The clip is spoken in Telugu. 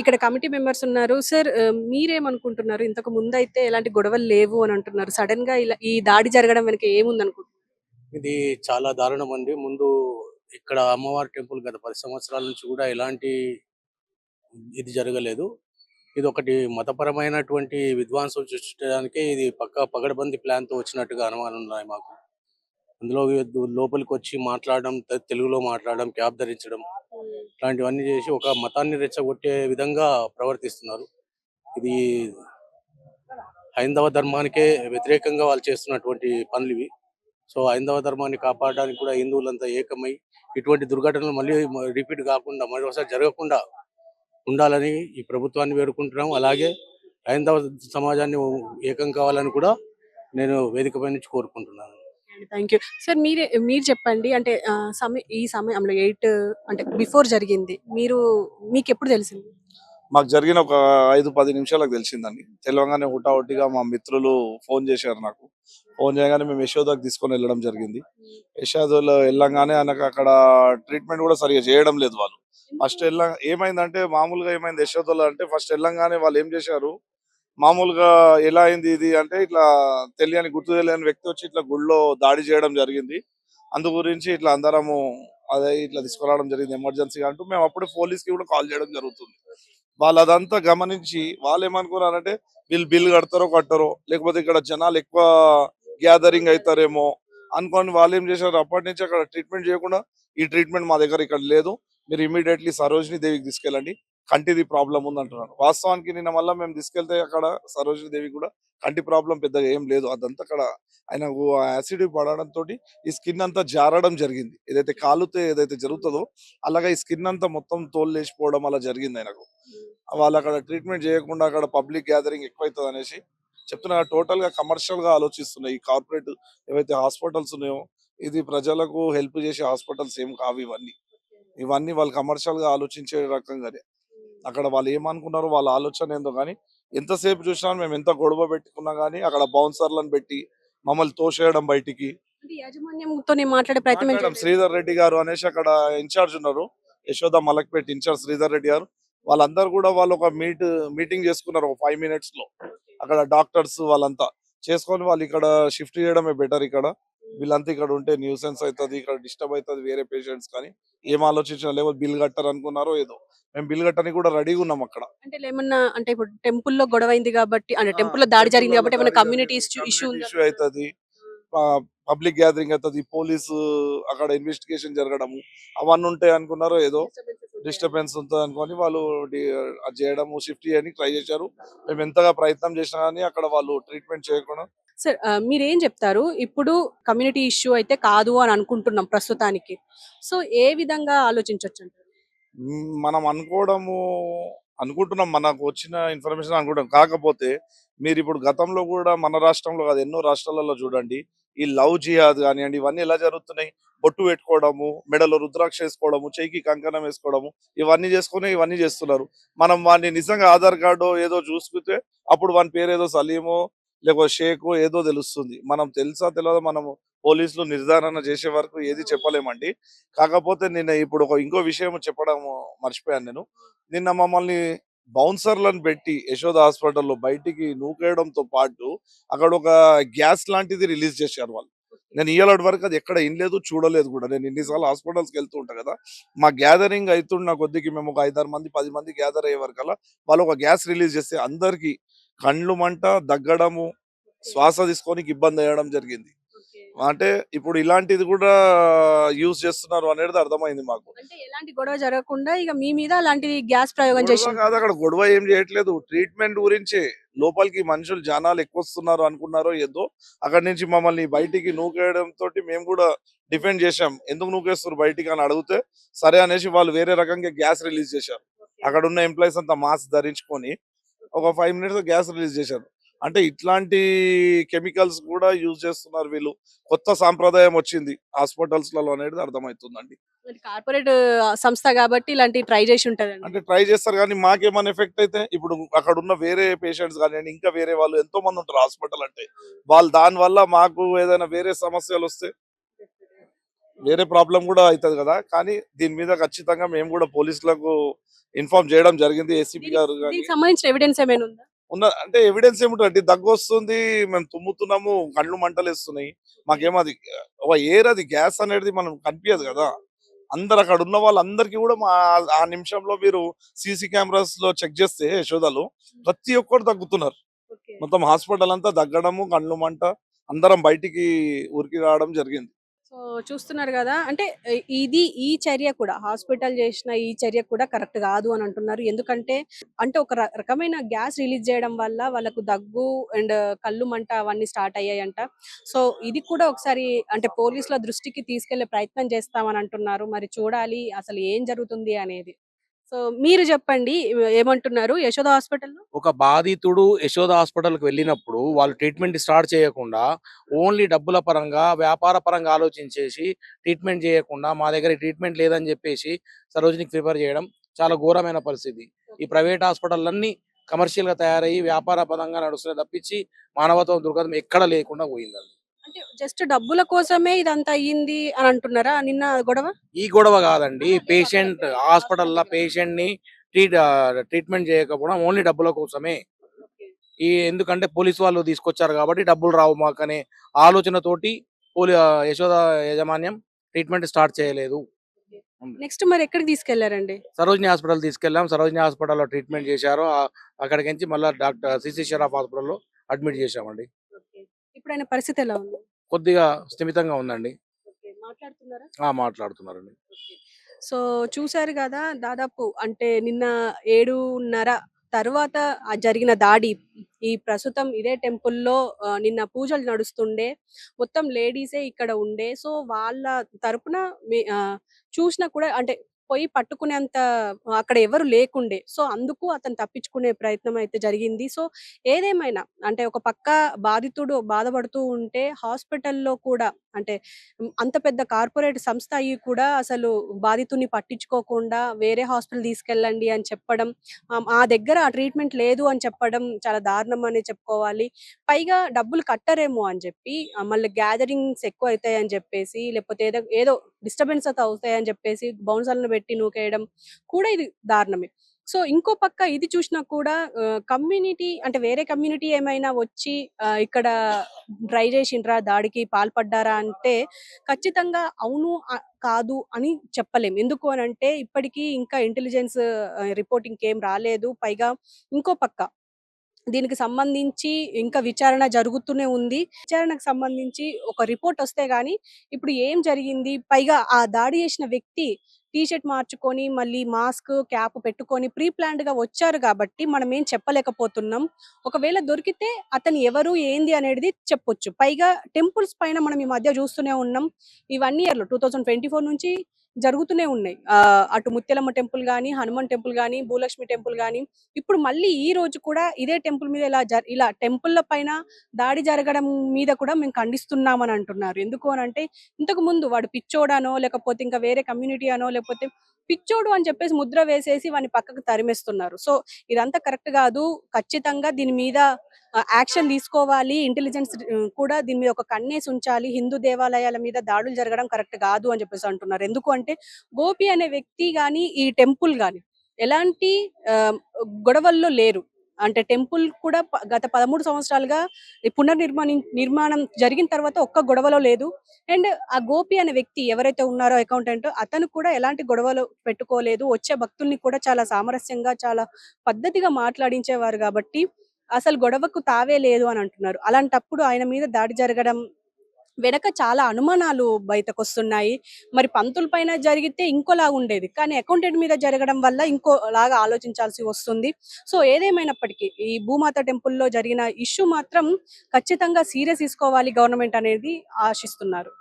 ఇక్కడ కమిటీ మెంబర్స్ ఉన్నారు. సార్ మీరేమనుకుంటున్నారు? ఇంతకు ముందైతే ఎలాంటి గొడవలు లేవు అని అంటున్నారు. సడెన్‌గా ఇలా ఈ దాడి జరగడం వెనక ఏముందనుకుంటున్నారు? ఇది చాలా దారుణం అండి. ముందు ఇక్కడ అమ్మవారి టెంపుల్ గత 10 సంవత్సరాల నుంచి కూడా ఎలాంటి ఇది జరగలేదు. ఇదొకటి మతపరమైనటువంటి విధ్వంసం సృష్టించడానికే ఇది పక్కా పగడ్బందీ ప్లాన్‌తో వచ్చినట్టుగా అనుమానాలున్నాయి మాకు. అందులో లోపలికొచ్చి మాట్లాడడం, తెలుగులో మాట్లాడడం, క్యాప్ ధరించడం ఇట్లాంటివన్నీ చేసి ఒక మతాన్ని రెచ్చగొట్టే విధంగా ప్రవర్తిస్తున్నారు. ఇది హైందవ ధర్మానికే వ్యతిరేకంగా వాళ్ళు చేస్తున్నటువంటి పనులివి. సో, హైందవ ధర్మాన్ని కాపాడడానికి కూడా హిందువులంతా ఏకమై ఇటువంటి దుర్ఘటనలు మళ్ళీ రిపీట్ కాకుండా మరోసారి జరగకుండా ఉండాలని ఈ ప్రభుత్వాన్ని వేడుకుంటున్నాం. అలాగే హైందవ సమాజాన్ని ఏకం కావాలని కూడా నేను వేదికపై నుంచి కోరుకుంటున్నాను. Thank you. సార్ మీరు చెప్పండి. అంటే ఈ సమయంలో 8 అంటే బిఫోర్ జరిగింది. మీకెప్పుడు తెలిసింది? మాకు జరిగిన ఒక 5-10 నిమిషాలకు తెలిసిందండి. తెలవంగానే హుటాహుటిగా మా మిత్రులు ఫోన్ చేశారు నాకు. ఫోన్ చేయగానే మేము యశోదాకి తీసుకొని వెళ్ళడం జరిగింది. యశోదలో వెళ్ళంగానే ఆయనకు అక్కడ ట్రీట్మెంట్ కూడా సరిగ్గా చేయడం లేదు వాళ్ళు. ఫస్ట్ ఏమైందంటే మామూలుగా ఏమైంది యశోదలో అంటే ఫస్ట్ వెళ్ళంగానే వాళ్ళు ఏం చేశారు, మామూలుగా ఎలా అయింది ఇది అంటే ఇట్లా గుర్తు తెలియని వ్యక్తి వచ్చి ఇట్లా గుడిలో దాడి చేయడం జరిగింది. అందు గురించి ఇట్లా అందరము అదే ఇట్లా తీసుకురావడం జరిగింది ఎమర్జెన్సీగా అంటూ మేము అప్పుడే పోలీస్‌కి కూడా కాల్ చేయడం జరుగుతుంది. వాళ్ళు అదంతా గమనించి వాళ్ళు ఏమనుకున్నారంటే వీళ్ళు బిల్ కడతారో కట్టరో, లేకపోతే ఇక్కడ జనాలు ఎక్కువ గ్యాదరింగ్ అవుతారేమో అనుకోని వాళ్ళు ఏం చేశారు, అప్పటి నుంచి అక్కడ ట్రీట్మెంట్ చేయకుండా ఈ ట్రీట్మెంట్ మా దగ్గర ఇక్కడ లేదు, మీరు ఇమీడియట్లీ సరోజిని దేవికి తీసుకెళ్ళండి, కంటిది ప్రాబ్లం ఉంది అంటున్నారు. వాస్తవానికి నిన్న మళ్ళీ మేము తీసుకెళ్తే అక్కడ సరోజిని దేవి కూడా కంటి ప్రాబ్లం పెద్దగా ఏం లేదు. అదంతా అక్కడ ఆయన యాసిడ్ పడడంతో ఈ స్కిన్ అంతా జారడం జరిగింది. ఏదైతే కాలుతో ఏదైతే జరుగుతుందో అలాగా ఈ స్కిన్ అంతా మొత్తం తోలు లేచిపోవడం అలా జరిగింది ఆయనకు. వాళ్ళు అక్కడ ట్రీట్మెంట్ చేయకుండా అక్కడ పబ్లిక్ గ్యాదరింగ్ ఎక్కువైతుంది అనేసి చెప్తున్నా. టోటల్ గా కమర్షియల్ గా ఆలోచిస్తున్నాయి ఈ కార్పొరేట్ ఏవైతే హాస్పిటల్స్ ఉన్నాయో, ఇది ప్రజలకు హెల్ప్ చేసే హాస్పిటల్స్ ఏం కావు ఇవన్నీ. ఇవన్నీ వాళ్ళు కమర్షియల్ గా ఆలోచించే రకంగానే. అక్కడ వాళ్ళు ఏమనుకున్నారో వాళ్ళ ఆలోచన ఏందో కానీ ఎంతసేపు చూసినా మేము ఎంత గొడవ పెట్టుకున్నా కానీ అక్కడ బౌన్సర్లను పెట్టి మమ్మల్ని తోసేయడం బయటికి. అంటే యాజమాన్యంతోనే మాట్లాడే ప్రయత్నం ఏం చేయలేదా? శ్రీధర్ రెడ్డి గారు అనేసి అక్కడ ఇన్ఛార్జ్ ఉన్నారు, యశోద మలక్పేట్ ఇన్ఛార్జ్ శ్రీధర్ రెడ్డి గారు. వాళ్ళందరూ కూడా వాళ్ళు ఒక మీటింగ్ చేసుకున్నారు ఒక 5 minutes లో. అక్కడ డాక్టర్స్ వాళ్ళంతా చేసుకొని వాళ్ళు ఇక్కడ షిఫ్ట్ చేయడమే బెటర్. ఇక్కడ వీళ్ళంతా ఇక్కడ ఉంటే న్యూసెన్స్ అవుతుంది, ఇక్కడ డిస్టర్బ్ అవుతుంది వేరే పేషెంట్స్. కానీ ఏం ఆలోచించిన లేకపోతే బిల్ కట్టారు అనుకున్నారో ఏదో, మేము బిల్ కట్టడానికి కూడా రెడీగా ఉన్నాం అక్కడ. అంటే ఏమన్నా అంటే ఇప్పుడు టెంపుల్‌లో గొడవైంది కాబట్టి అంటే టెంపుల్‌లో దాడి జరిగింది కాబట్టి ఏమన్నా కమ్యూనిటీ ఇష్యూ ఉందా? ఇష్యూ అవుతుంది, పబ్లిక్ గ్యాదరింగ్ అవుతుంది, పోలీసు అక్కడ ఇన్వెస్టిగేషన్ జరగడము అవన్నీ ఉంటాయి అనుకున్నారో ఏదో డిస్టర్బెన్స్ ఉంటుంది అనుకొని వాళ్ళు అది చేయడము షిఫ్ట్ చేయడానికి ట్రై చేశారు. మేము ఎంతగా ప్రయత్నం చేసినా కానీ అక్కడ వాళ్ళు ట్రీట్మెంట్ చేయకుండా. సార్ మీరేం చెప్తారు? ఇప్పుడు కమ్యూనిటీ ఇష్యూ అయితే కాదు అని అనుకుంటున్నాం ప్రస్తుతానికి. సో ఏ విధంగా ఆలోచించొచ్చంటారు? మనం అనుకుంటున్నాం మనకు వచ్చిన ఇన్ఫర్మేషన్ అనుకుంటాం. కాకపోతే మీరు ఇప్పుడు గతంలో కూడా మన రాష్ట్రంలో కాదు ఎన్నో రాష్ట్రాలలో చూడండి, ఈ లవ్ జిహాద్ కానివ్వండి ఇవన్నీ ఎలా జరుగుతున్నాయి. బొట్టు పెట్టుకోవడము, మెడలో రుద్రాక్ష వేసుకోవడము, చెయ్యికి కంకణం వేసుకోవడము, ఇవన్నీ చేసుకుని ఇవన్నీ చేస్తున్నారు. మనం వాడిని నిజంగా ఆధార్ కార్డు ఏదో చూసుకుంటే అప్పుడు వాని పేరు ఏదో సలీమో లేకపోతే షేకో ఏదో తెలుస్తుంది. మనం తెలుసా తెలియదో మనము పోలీసులు నిర్ధారణ చేసే వరకు ఏది చెప్పలేమండి. కాకపోతే నిన్న ఇప్పుడు ఇంకో విషయం చెప్పడం మర్చిపోయాను నేను. నిన్న మమ్మల్ని బౌన్సర్లను పెట్టి యశోద హాస్పిటల్లో బయటికి నూకేయడంతో పాటు అక్కడ ఒక గ్యాస్ లాంటిది రిలీజ్ చేశారు వాళ్ళు. నేను ఇయ్యాలటి వరకు అది ఎక్కడ ఇనలేదు, చూడలేదు కూడా. నేను ఇన్నిసార్లు హాస్పిటల్స్కి వెళ్తూ ఉంటా కదా, మా గ్యాదరింగ్ అవుతున్న కొద్దికి మేము ఒక 5-6 మంది 10 మంది గ్యాదర్ అయ్యే వరకల్లా వాళ్ళు ఒక గ్యాస్ రిలీజ్ చేస్తే అందరికి కండ్లు మంట, దగ్గడము, శ్వాస తీసుకోనికి ఇబ్బంది అయ్యడం జరిగింది. అంటే ఇప్పుడు ఇలాంటిది కూడా యూజ్ చేస్తున్నారు అనేది అర్థమైంది మాకు. అంటే ఎలాంటి గొడవ జరగకుండా ఇక మీ మీద అలాంటి గ్యాస్ ప్రయోగం గొడవ చేసిండ్రు. కాదు, అక్కడ గొడవ ఏం చేయట్లేదు, ట్రీట్మెంట్ గురించి లోపలికి మనుషులు జనాలు ఎక్కువ వస్తున్నారు అనుకున్నారో ఏదో అక్కడి నుంచి మమ్మల్ని బయటికి నూకేయడం తోటి మేము కూడా డిఫెండ్ చేశాం. ఎందుకు నూకేస్తారు బయటికి అని అడిగితే సరే అనేసి వాళ్ళు వేరే రకంగా గ్యాస్ రిలీజ్ చేశారు. అక్కడ ఉన్న ఎంప్లాయీస్ అంతా మాస్క్ ధరించుకొని ఒక 5 minutes గ్యాస్ రిలీజ్ చేశారు. అంటే ఇట్లాంటి కెమికల్స్ కూడా యూజ్ చేస్తున్నారు వీళ్ళు. కొత్త సాంప్రదాయం వచ్చింది హాస్పిటల్స్ లలో అనేది అర్థమవుతుందండి. మరి కార్పొరేట్ సంస్థ కాబట్టి ఇలాంటి ట్రై చేసి ఉంటదండి. అంటే ట్రై చేస్తారు కానీ మాకేమైనా ఎఫెక్ట్ అయితే ఇప్పుడు అక్కడ ఉన్న వేరే పేషెంట్స్ కానివ్వండి ఇంకా వేరే వాళ్ళు ఎంతో మంది ఉంటారు హాస్పిటల్ అంటే, వాళ్ళు దాని వల్ల మాకు ఏదైనా వేరే సమస్యలు వస్తే వేరే ప్రాబ్లం కూడా అవుతుంది కదా. కానీ దీని మీద ఖచ్చితంగా మేము కూడా పోలీసులకు ఇన్ఫార్మ్ చేయడం జరిగింది. ఏసీపీ గారు కానీ దీనికి సంబంధించిన ఎవిడెన్స్ ఏమైనా ఉందా? అంటే ఎవిడెన్స్ ఏముంటుంది, దగ్గు వస్తుంది, మేము తుమ్ముతున్నాము, కళ్ళు మంటలేస్తున్నాయి. మాకేమో అది ఒక ఎయిర్, అది గ్యాస్ అనేది మనం కనిపించదు కదా. అందరు అక్కడ ఉన్న వాళ్ళందరికీ కూడా ఆ నిమిషంలో మీరు సీసీ కెమెరాస్ లో చెక్ చేస్తే యశోదలు ప్రతి ఒక్కరు దగ్గుతున్నారు. ఓకే. మొత్తం హాస్పిటల్ అంతా దగ్గడము, కళ్ళు మంట, అందరం బయటికి ఉరికి రావడం జరిగింది. సో చూస్తున్నారు గదా! అంటే ఈ చర్య కూడా హాస్పిటల్ చేసిన ఈ చర్య కూడా కరెక్ట్ గాదు అని అంటున్నారు. ఎందుకంటే అంటే ఒక రకమైన గ్యాస్ రిలీజ్ చేయడం వల్ల వాళ్ళకు దగ్గు అండ్ కళ్ళు మంట అవన్నీ స్టార్ట్ అయ్యాయంట. సో ఇది కూడా ఒకసారి అంటే పోలీసుల దృష్టికి తీసుకెళ్లే ప్రయత్నం చేస్తామని అంటున్నారు. మరి చూడాలి అసలు ఏం జరుగుతుంది అనేది. సో మీరు చెప్పండి ఏమంటున్నారు యశోద హాస్పిటల్‌లో? ఒక బాధితుడు యశోద హాస్పిటల్‌కి వెళ్ళినప్పుడు వాళ్ళు ట్రీట్మెంట్ స్టార్ట్ చేయకుండా ఓన్లీ డబ్బుల పరంగా, వ్యాపార పరంగా ఆలోచించేసి ట్రీట్మెంట్ చేయకుండా మా దగ్గర ట్రీట్మెంట్ లేదని చెప్పేసి సరోజినికి ప్రిఫర్ చేయడం చాలా ఘోరమైన పరిస్థితి. ఈ ప్రైవేట్ హాస్పిటల్లన్నీ కమర్షియల్‌గా తయారయ్యి వ్యాపార పరంగా నడుస్తున్నాయి తప్పించి మానవత్వం, దృక్పథం ఎక్కడ లేకుండా పోయిందండి. అంటే జస్ట్ డబ్బుల కోసమే ఇదంతా అయ్యింది అని అంటున్నారా నిన్న గొడవ? ఈ గొడవ కాదండి. ఆహా! పేషెంట్ కరెక్టే. హాస్పిటల్‌లో పేషెంట్‌ని ట్రీట్మెంట్ చేయకపోవడం ఓన్లీ డబ్బుల కోసమే. ఓకే. ఎందుకంటే పోలీసు వాళ్ళు తీసుకొచ్చారు కాబట్టి డబ్బులు రావు మాకనే ఆలోచనతోటి యశోద యాజమాన్యం ట్రీట్మెంట్ స్టార్ట్ చేయలేదు. ఓకే. ఉంది. నెక్స్ట్ మరి ఎక్కడికి తీసుకెళ్లారండి? సరోజిని హాస్పిటల్ తీసుకెళ్ళాం. సరోజిని హాస్పిటల్‌లో ట్రీట్మెంట్ చేశారు. అక్కడికించి మళ్ళా డాక్టర్ సిసి షరఫ్ హాస్పిటల్‌లో అడ్మిట్ చేశామండి. ఓకే. ఇప్పుడాయన పరిస్థితి ఎలా ఉంది? కొద్దిగా స్థిమితంగా ఉందండి. ఓకే. మాట్లాడుతున్నారా? మాట్లాడుతున్నారండి. ఓకే. సో చూసారు గదా! దాదాపు అంటే నిన్న 7:30 తర్వాత జరిగిన దాడి. ఈ ప్రస్తుతం ఇదే టెంపుల్‌లో నిన్న పూజలు నడుస్తుండే. మొత్తం లేడీసే ఇక్కడ ఉండే. సో వాళ్ళ తరపున చూషినా కూడా అంటే పోయి పట్టుకునేంత అక్కడ ఎవరు లేకుండే. సో అందుకు అతను తప్పించుకునే ప్రయత్నం అయితే జరిగింది. సో ఏదేమైనా అంటే ఒక పక్క బాధితుడు బాధపడుతూ ఉంటే హాస్పిటల్‌లో కూడా అంటే అంత పెద్ద కార్పొరేట్ సంస్థ అయ్యి కూడా అసలు బాధితుడిని పట్టించుకోకుండా వేరే హాస్పిటల్ తీసుకెళ్ళండి అని చెప్పడం, మా దగ్గర ఆ ట్రీట్మెంట్ లేదు అని చెప్పడం చాలా దారుణం అనే చెప్పుకోవాలి. పైగా డబ్బులు కట్టరేమో అని చెప్పి మళ్ళీ గ్యాదరింగ్స్ ఎక్కువైతాయని చెప్పేసి లేకపోతే ఏదో ఏదో డిస్టర్బెన్స్ అయితే అవుతాయని చెప్పేసి బౌన్సర్‌లను పెట్టి నూకేయడం కూడా ఇది దారుణమే. సో ఇంకో పక్క ఇది చూసినా కూడా కమ్యూనిటీ అంటే వేరే కమ్యూనిటీ ఏమైనా వచ్చి ఇక్కడ ట్రై చేసిండ్రా? దాడికి పాల్పడ్డారా? అంటే ఖచ్చితంగా అవును, కాదు అని చెప్పలేం. ఎందుకు అనంటే ఇప్పటికి ఇంకా ఇంటెలిజెన్స్ రిపోర్ట్ ఇంకేం రాలేదు. పైగా ఇంకో పక్క దీనికి సంబంధించి ఇంకా విచారణ జరుగుతూనే ఉంది. విచారణకు సంబంధించి ఒక రిపోర్ట్ వస్తే గాని ఇప్పుడు ఏం జరిగింది? పైగా ఆ దాడి చేసిన వ్యక్తి టీ షర్ట్ మార్చుకొని మళ్ళీ మాస్క్, క్యాప్ పెట్టుకొని ప్రీ ప్లాన్డ్‌గా వచ్చారు కాబట్టి మనమేం చెప్పలేకపోతున్నాం. ఒకవేళ దొరికితే అతను ఎవరు? ఏంది? అనేది చెప్పొచ్చు. పైగా టెంపుల్స్ పైన మనం ఈ మధ్య చూస్తూనే ఉన్నాం. ఈ 1 ఇయర్‌లో 2024 నుంచి జరుగుతూనే ఉన్నాయి. అటు ముత్యాలమ్మ టెంపుల్ గాని, హనుమాన్ టెంపుల్ గాని, భూలక్ష్మి టెంపుల్ గాని ఇప్పుడు మళ్ళీ ఈ రోజు కూడా ఇదే టెంపుల్ మీద ఇలా టెంపుల్ల పైన దాడి జరగడం మీద కూడా మేము ఖండిస్తున్నామని అంటున్నారు. ఎందుకు అనంటే ఇంతకు ముందు వాడు పిచ్చోడనో, లేకపోతే ఇంకా వేరే కమ్యూనిటీ అనో, లేకపోతే పిచ్చోడు అని చెప్పేసి ముద్ర వేసేసి వాడిని పక్కకు తరిమేస్తున్నారు. సో ఇదంతా కరెక్ట్ గాదు. ఖచ్చితంగా దీని మీద యాక్షన్ తీసుకోవాలి. ఇంటెలిజెన్స్ కూడా దీని మీద ఒక కన్నేసి ఉంచాలి. హిందూ దేవాలయాల మీద దాడులు జరగడం కరెక్ట్ గాదు అని చెప్పేసి అంటున్నారు. ఎందుకు అంటే గోపి అనే వ్యక్తి గాని, ఈ టెంపుల్ గాని ఎలాంటి గొడవల్లో లేరు. అంటే టెంపుల్ కూడా గత 13 సంవత్సరాలుగా ఈ నిర్మాణం జరిగిన తర్వాత ఒక్క గొడవలో లేదు. అండ్ ఆ గోపి అనే వ్యక్తి ఎవరైతే ఉన్నారో అకౌంటెంట్ అతను కూడా ఎలాంటి గొడవలు పెట్టుకోలేదు. వచ్చే భక్తుల్ని కూడా చాలా సామరస్యంగా, చాలా పద్ధతిగా మాట్లాడించేవారు గాబట్టి అసలు గొడవకు తావే లేదు అని అంటున్నారు. అలాంటప్పుడు ఆయన మీద దాడి జరగడం వెనక చాలా అనుమానాలు బయటకొస్తున్నాయి. మరి పంతుల పైన జరిగితే ఇంకోలాగుండేది. కానీ అకౌంటెంట్ మీద జరగడం వల్ల ఇంకోలాగా ఆలోచించాల్సి వస్తుంది. సో ఏదేమైనప్పటికీ ఈ భూమాత టెంపుల్‌లో జరిగిన ఇష్యూ మాత్రం ఖచ్చితంగా సీరియస్ తీసుకోవాలి గవర్నమెంట్ అనేది ఆశిస్తున్నారు.